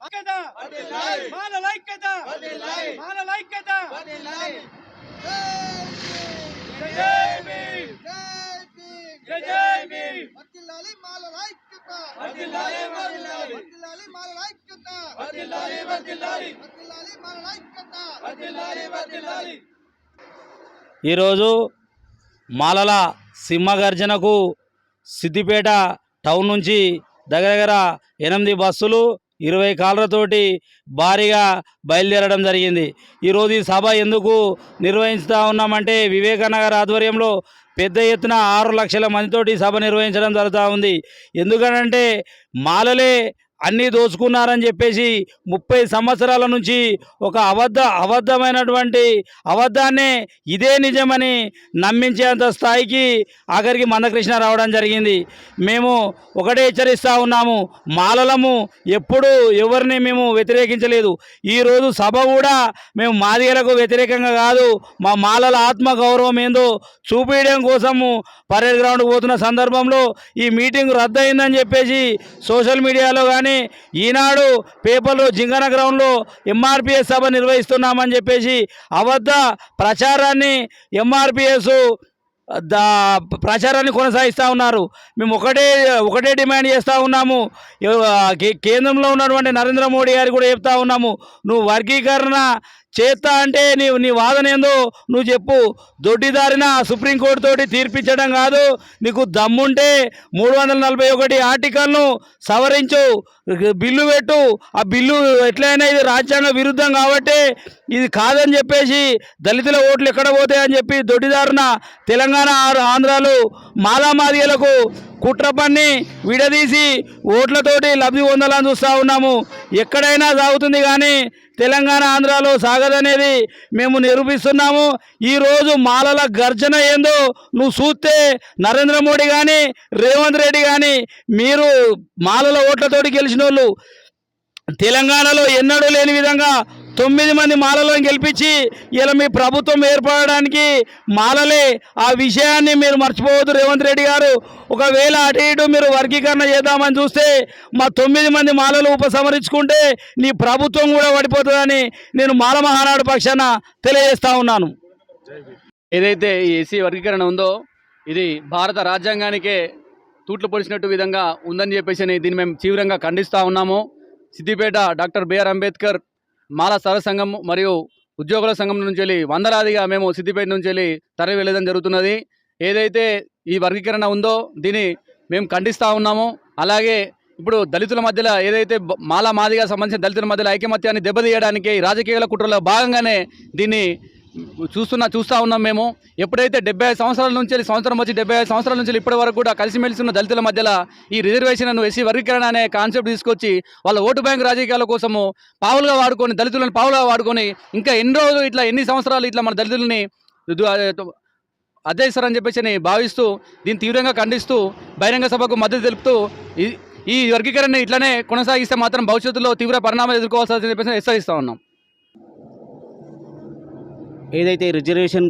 ఐక్యత మాలల ఐక్యత మాలల ఐక్యత జై భీమ్ జై జై భీమ్ వర్ధిల్లాలి మాలల ఐక్యత వర్ధిల్లాలి వర్ధిల్లాలి వర్ధిల్లాలి మాలల ఐక్యత వర్ధిల్లాలి వర్ధిల్లాలి వర్ధిల్లాలి మాలల ఐక్యత వర్ధిల్లాలి వర్ధిల్లాలి. ఈరోజు మాలల సింహగర్జనకు సిద్దిపేట టౌన్ నుంచి దగ్గర 8 బస్సులు 20 కార్లతోటి భారీగా బయలుదేరడం జరిగింది. ఈరోజు ఈ సభ ఎందుకు నిర్వహిస్తూ ఉన్నామంటే వివేకానగర్ ఆధ్వర్యంలో పెద్ద ఎత్తున 6 లక్షల మందితోటి సభ నిర్వహించడం జరుగుతూ ఉంది. ఎందుకనంటే మాలలే అన్నీ దోచుకున్నారని చెప్పేసి 30 సంవత్సరాల నుంచి ఒక అబద్ధమైనటువంటి అబద్ధాన్నే ఇదే నిజమని నమ్మించేంత స్థాయికి ఆఖరికి మందకృష్ణ రావడం జరిగింది. మేము ఒకటే హెచ్చరిస్తూ ఉన్నాము, మాలలము ఎప్పుడూ ఎవరిని మేము వ్యతిరేకించలేదు. ఈరోజు సభ కూడా మేము మాదిగలకు వ్యతిరేకంగా కాదు, మా మాలల ఆత్మగౌరవం ఏందో చూపించడం కోసము పరేడ్ గ్రౌండ్ పోతున్న సందర్భంలో ఈ మీటింగ్ రద్దయిందని చెప్పేసి సోషల్ మీడియాలో కానీ ఈనాడు పేపర్లో జింగన గ్రౌండ్లో ఎంఆర్పిఎస్ సభ నిర్వహిస్తున్నామని చెప్పేసి అబద్ధ ప్రచారాన్ని ఎంఆర్పిఎస్ ప్రచారాన్ని కొనసాగిస్తూ ఉన్నారు. మేము ఒకటే డిమాండ్ చేస్తూ ఉన్నాము. కేంద్రంలో ఉన్నటువంటి నరేంద్ర మోడీ గారు కూడా చెప్తా ఉన్నాము, నువ్వు వర్గీకరణ చేస్తా అంటే నీ వాదన ఏందో నువ్వు చెప్పు. దొడ్డిదారిన సుప్రీంకోర్టు తోటి తీర్పిచ్చడం కాదు, నీకు దమ్ముంటే 341 ఆర్టికల్ను సవరించు, బిల్లు పెట్టు. ఆ బిల్లు ఎట్లయినా ఇది రాజ్యాంగ విరుద్ధం కాబట్టి ఇది కాదని చెప్పేసి దళితుల ఓట్లు ఎక్కడ పోతాయని చెప్పి దొడ్డిదారున తెలంగాణ ఆంధ్రాలు మాలామాదిగలకు కుట్ర పన్ని విడదీసి ఓట్లతోటి లబ్ధి పొందాలని చూస్తూ ఉన్నాము. ఎక్కడైనా సాగుతుంది కానీ తెలంగాణ ఆంధ్రాలో సాగదనేది మేము నిరూపిస్తున్నాము. ఈరోజు మాలల గర్జన ఏందో నువ్వు చూస్తే నరేంద్ర మోడీ కానీ రేవంత్ రెడ్డి కానీ మీరు మాలల ఓట్లతోటి గెలిచిన వాళ్ళు తెలంగాణలో ఎన్నడూ లేని విధంగా 9 మంది మాలలను గెలిపించి ఇలా మీ ప్రభుత్వం ఏర్పడడానికి మాలలే. ఆ విషయాన్ని మీరు మర్చిపోవద్దు రేవంత్ రెడ్డి గారు. ఒకవేళ అటు ఇటు మీరు వర్గీకరణ చేద్దామని చూస్తే మా 9 మంది మాలలు ఉపసంహరించుకుంటే నీ ప్రభుత్వం కూడా పడిపోతుందని నేను మాల మహానాడు పక్షాన తెలియజేస్తా ఉన్నాను. ఏదైతే ఈ ఎస్సీ వర్గీకరణ ఉందో ఇది భారత రాజ్యాంగానికే తూట్లు పొడిచినట్టు విధంగా ఉందని చెప్పేసి దీన్ని మేము తీవ్రంగా ఖండిస్తూ ఉన్నాము. సిద్దిపేట డాక్టర్ బిఆర్ అంబేద్కర్ మాల సర సంఘం మరియు ఉద్యోగుల సంఘం నుంచి వెళ్ళి వందలాదిగా మేము సిద్దిపేట నుంచి వెళ్ళి తరలి వెళ్ళడం జరుగుతున్నది. ఏదైతే ఈ వర్గీకరణ ఉందో దీన్ని మేము ఖండిస్తూ ఉన్నాము. అలాగే ఇప్పుడు దళితుల మధ్యలో ఏదైతే మాలా మాదిగా సంబంధించిన దళితుల మధ్యలో ఐకమత్యాన్ని దెబ్బతీయడానికి రాజకీయాల కుట్రలో భాగంగానే దీన్ని చూస్తూ ఉన్నాం. మేము ఎప్పుడైతే 75 సంవత్సరాల నుంచి సంవత్సరం వచ్చి 75 సంవత్సరాల నుంచి ఇప్పటి వరకు కూడా కలిసిమెలిసి ఉన్న దళితుల మధ్యలో ఈ రిజర్వేషన్ ఎస్సీ వర్గీకరణ అనే కాన్సెప్ట్ తీసుకొచ్చి వాళ్ళ ఓటు బ్యాంక్ రాజకీయాల కోసము పావులుగా వాడుకొని దళితులను పావులుగా వాడుకొని ఇంకా ఎన్ని రోజులు ఇట్లా ఎన్ని సంవత్సరాలు ఇట్లా మన దళితులని అధ్యయిస్తారని చెప్పేసి భావిస్తూ దీన్ని తీవ్రంగా ఖండిస్తూ బహిరంగ సభకు మద్దతు తెలుపుతూ ఈ వర్గీకరణ ఇట్లనే కొనసాగిస్తే మాత్రం భవిష్యత్తులో తీవ్ర పరిణామాలు ఎదుర్కోవాల్సి చెప్పేసి హెచ్చరిస్తూ ఉన్నాం. ఏదైతే రిజర్వేషన్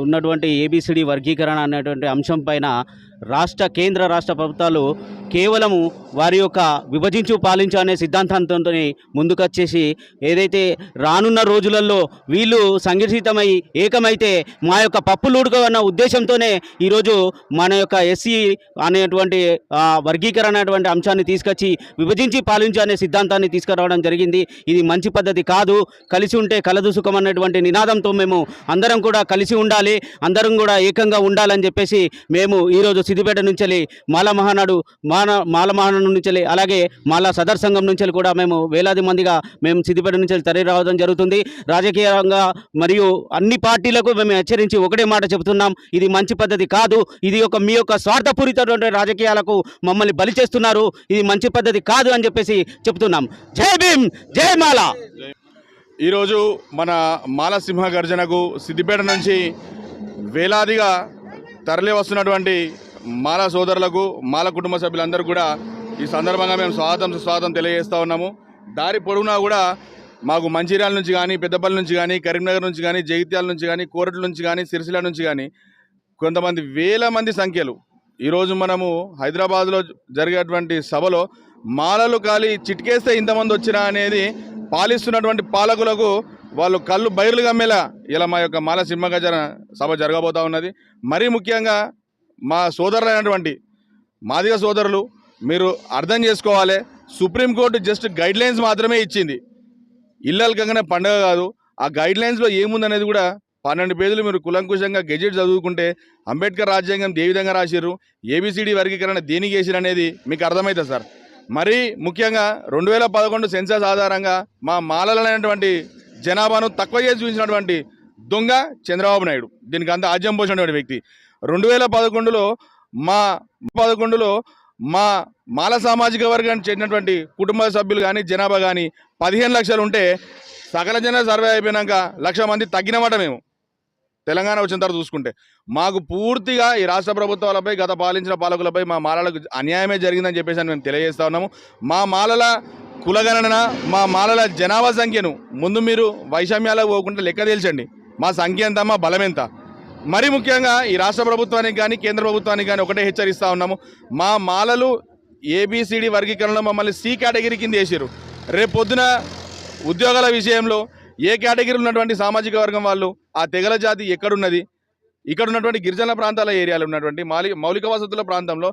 ఉన్నటువంటి ఏబిసిడి వర్గీకరణ అనేటువంటి అంశం పైన కేంద్ర రాష్ట్ర ప్రభుత్వాలు కేవలము వారి యొక్క విభజించు పాలించు అనే సిద్ధాంతంతో ముందుకొచ్చేసి ఏదైతే రానున్న రోజులలో వీళ్ళు సంఘటితమై ఏకమైతే మా యొక్క పప్పులుడుక అన్న ఉద్దేశంతోనే ఈరోజు మన యొక్క ఎస్సీ అనేటువంటి వర్గీకరణ అనేటువంటి అంశాన్ని తీసుకొచ్చి విభజించి పాలించు అనే సిద్ధాంతాన్ని తీసుకురావడం జరిగింది. ఇది మంచి పద్ధతి కాదు. కలిసి ఉంటే కలదు సుఖం అన్నటువంటి నినాదంతో మేము అందరం కూడా కలిసి ఉండాలి, అందరం కూడా ఏకంగా ఉండాలని చెప్పేసి మేము ఈరోజు సిద్దిపేట నుంచి మాల మహానాడు నుంచి అలాగే మాలా సదర్ సంఘం నుంచి కూడా మేము వేలాది మందిగా మేము సిద్దిపేట నుంచి తరలి రావడం జరుగుతుంది. రాజకీయంగా మరియు అన్ని పార్టీలకు మేము హెచ్చరించి ఒకటే మాట చెబుతున్నాం, ఇది మంచి పద్ధతి కాదు. ఇది మీ యొక్క స్వార్థపూరితమైన రాజకీయాలకు మమ్మల్ని బలి చేస్తున్నారు. ఇది మంచి పద్ధతి కాదు అని చెప్పేసి చెప్తున్నాం. జై భీమ్, జై మాల. ఈరోజు మన మాల సింహ గర్జనకు సిద్దిపేట నుంచి వేలాదిగా తరలి వస్తున్నటువంటి మాల సోదరులకు మాల కుటుంబ సభ్యులందరూ కూడా ఈ సందర్భంగా మేము స్వాగతం తెలియజేస్తూ ఉన్నాము. దారి పొడవునా కూడా మాకు మంచిర్యాల నుంచి కానీ, పెద్దపల్లి నుంచి కానీ, కరీంనగర్ నుంచి కానీ, జగిత్యాల నుంచి కానీ, కోరట్ల నుంచి కానీ, సిరిసిల్ల నుంచి కానీ కొంతమంది వేల మంది సంఖ్యలు ఈరోజు మనము హైదరాబాద్లో జరిగేటువంటి సభలో మాలలు ఖాళీ చిటికేస్తే ఇంతమంది వచ్చినా అనేది పాలిస్తున్నటువంటి పాలకులకు వాళ్ళు కళ్ళు బైర్లు గమ్మేలా ఇలా మా యొక్క మాల సింహగర్జన సభ జరగబోతూ ఉన్నది. మరీ ముఖ్యంగా మా సోదరులైనటువంటి మాదిగ సోదరులు మీరు అర్థం చేసుకోవాలి, సుప్రీంకోర్టు జస్ట్ గైడ్లైన్స్ మాత్రమే ఇచ్చింది, ఇల్లలకంగానే పండగ కాదు. ఆ గైడ్లైన్స్లో ఏముందనేది కూడా 12 పేజీలు మీరు కులంకుశంగా గెజెట్ చదువుకుంటే అంబేద్కర్ రాజ్యాంగం ఏ విధంగా రాసిర్రు, ఏబిసిడి వర్గీకరణ దేనికి వేసిరు అనేది మీకు అర్థమవుతుంది సార్. మరీ ముఖ్యంగా 2011 సెన్సస్ ఆధారంగా మా మాలలైనటువంటి జనాభాను తక్కువ చేసి చూపించినటువంటి దొంగ చంద్రబాబు నాయుడు, దీనికి అంత ఆజ్యం పోసినటువంటి వ్యక్తి. 2011లో మా మాల సామాజిక వర్గానికి చెందినటువంటి కుటుంబ సభ్యులు కానీ జనాభా కానీ 15 లక్షలు ఉంటే సకల జన సర్వే అయిపోయినాక 1,00,000 మంది తగ్గినమాట. మేము తెలంగాణ వచ్చిన తర్వాత చూసుకుంటే మాకు పూర్తిగా ఈ రాష్ట్ర ప్రభుత్వాలపై గత పాలించిన పాలకులపై మా మాలలకు అన్యాయమే జరిగిందని చెప్పేసి మేము తెలియజేస్తా ఉన్నాము. మా మాలల కులగణన, మా మాలల జనాభా సంఖ్యను ముందు మీరు వైషమ్యాలకు పోకుండా లెక్క తేల్చండి. మా సంఖ్య ఎంత, మా బలం ఎంత. మరీ ముఖ్యంగా ఈ రాష్ట్ర ప్రభుత్వానికి కానీ కేంద్ర ప్రభుత్వానికి కానీ ఒకటే హెచ్చరిస్తూ ఉన్నాము, మా మాలలు ఏబిసిడి వర్గీకరణలో మమ్మల్ని సి కేటగిరీ కింద వేసారు. రేపు పొద్దున ఉద్యోగాల విషయంలో ఏ కేటగిరీలో ఉన్నటువంటి సామాజిక వర్గం వాళ్ళు, ఆ తెగల జాతి ఎక్కడున్నది, ఇక్కడ ఉన్నటువంటి గిరిజన ప్రాంతాల ఏరియాలో ఉన్నటువంటి మౌలిక వసతుల ప్రాంతంలో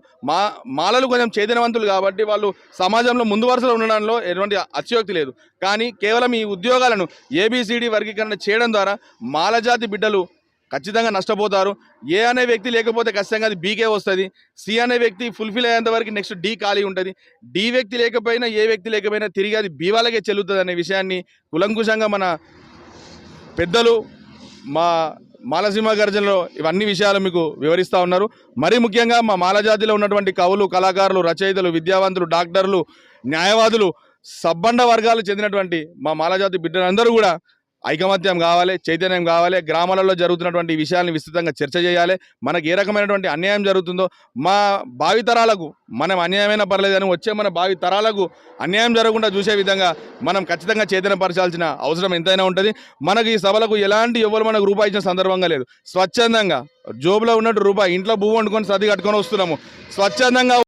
మాలలు కొంచెం చైతన్యవంతులు కాబట్టి వాళ్ళు సమాజంలో ముందు వరుసలో ఉండడంలో ఎటువంటి అతిశయోక్తి లేదు. కానీ కేవలం ఈ ఉద్యోగాలను ఏబిసిడి వర్గీకరణ చేయడం ద్వారా మాలజాతి బిడ్డలు ఖచ్చితంగా నష్టపోతారు. ఏ అనే వ్యక్తి లేకపోతే ఖచ్చితంగా అది బీకే వస్తుంది. సి అనే వ్యక్తి ఫుల్ఫిల్ అయ్యేంత వరకు నెక్స్ట్ డి ఖాళీ ఉంటుంది. డి వ్యక్తి లేకపోయినా ఏ వ్యక్తి లేకపోయినా తిరిగి అది బీ వాళ్ళకే చెల్లుతుంది అనే విషయాన్ని కులంకుశంగా మన పెద్దలు మా మాలసింహ గర్జనలో ఇవన్నీ విషయాలు మీకు వివరిస్తూ ఉన్నారు. మరీ ముఖ్యంగా మా మాలజాతిలో ఉన్నటువంటి కవులు, కళాకారులు, రచయితలు, విద్యావంతులు, డాక్టర్లు, న్యాయవాదులు, సబ్బండ వర్గాలు చెందినటువంటి మా మాలజాతి బిడ్డలందరూ కూడా ఐకమత్యం కావాలి, చైతన్యం కావాలి. గ్రామాలలో జరుగుతున్నటువంటి విషయాలను విస్తృతంగా చర్చ చేయాలి. మనకు ఏ రకమైనటువంటి అన్యాయం జరుగుతుందో మా భావితరాలకు, మనం అన్యాయమైన పర్లేదని వచ్చే మన భావితరాలకు అన్యాయం జరగకుండా చూసే విధంగా మనం ఖచ్చితంగా చైతన్యపరచాల్సిన అవసరం ఎంతైనా ఉంటుంది. మనకు ఈ సభలకు ఎలాంటి ఎవరు మనకు రూపాయి ఇచ్చిన సందర్భంగా లేదు. స్వచ్ఛందంగా జోబులో ఉన్నట్టు రూపాయి ఇంట్లో భూ వండుకొని సర్ది కట్టుకొని వస్తున్నాము. స్వచ్ఛందంగా